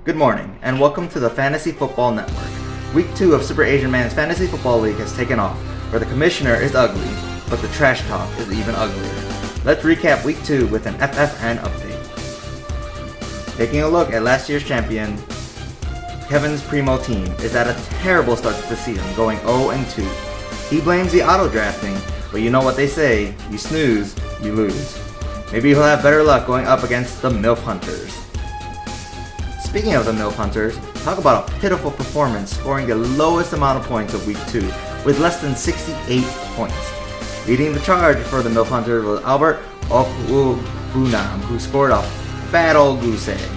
Good morning, and welcome to the Fantasy Football Network. Week 2 of SuperAsianMan's Fantasy Football League has taken off, where the commissioner is ugly, but the trash talk is even uglier. Let's recap Week 2 with an FFN update. Taking a look at last year's champion, Kevin's Primo team is at a terrible start to the season, going 0-2. He blames the auto-drafting, but you know what they say, you snooze, you lose. Maybe he'll have better luck going up against the MILF Hunters. Speaking of the MILF Hunters, talk about a pitiful performance, scoring the lowest amount of points of Week 2, with less than 68 points. Leading the charge for the MILF Hunters was Albert Okwubunam, who scored a fat old goose egg.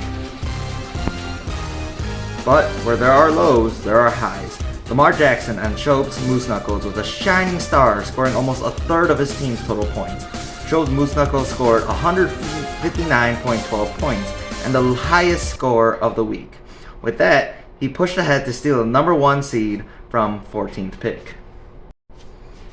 But where there are lows, there are highs. Lamar Jackson and Shope's Moose Knuckles was a shining star, scoring almost a third of his team's total points. Shope's Moose Knuckles scored 159.12 points, and the highest score of the week. With that, he pushed ahead to steal the number 1 seed from 14th pick.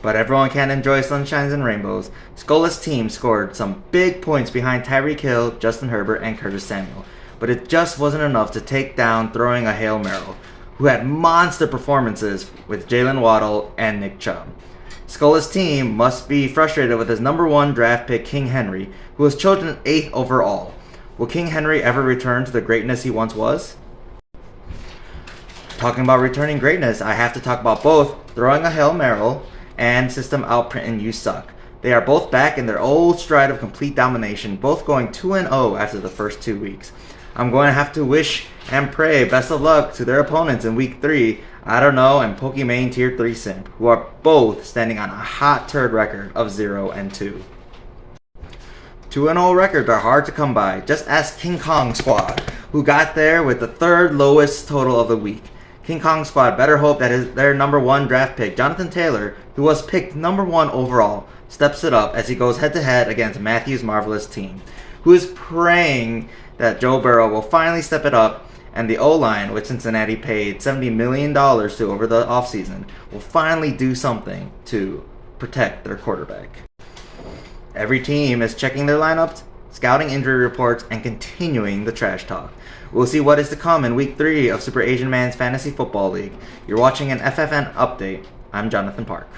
But everyone can't enjoy sunshines and rainbows. Skola's team scored some big points behind Tyreek Hill, Justin Herbert, and Curtis Samuel, but it just wasn't enough to take down throwing a Hail Mary, who had monster performances with Jalen Waddle and Nick Chubb. Skola's team must be frustrated with his number 1 draft pick, King Henry, who was chosen 8th overall. Will King Henry ever return to the greatness he once was? Talking about returning greatness, I have to talk about both throwing a Hail Mary and System Outprint and You Suck. They are both back in their old stride of complete domination, both going 2-0 after the first 2 weeks. I'm going to have to wish and pray best of luck to their opponents in Week 3, I don't know, and Pokimane Tier 3 Simp, who are both standing on a hot turd record of 0-2. 2-0 records are hard to come by. Just ask King Kong Squad, who got there with the 3rd lowest total of the week. King Kong Squad better hope that their number 1 draft pick, Jonathan Taylor, who was picked number 1 overall, steps it up as he goes head-to-head against Matthew's marvelous team, who is praying that Joe Burrow will finally step it up, and the O-line, which Cincinnati paid $70 million to over the offseason, will finally do something to protect their quarterback. Every team is checking their lineups, scouting injury reports, and continuing the trash talk. We'll see what is to come in Week 3 of SuperAsianMan's Fantasy Football League. You're watching an FFN update. I'm Jonathan Park.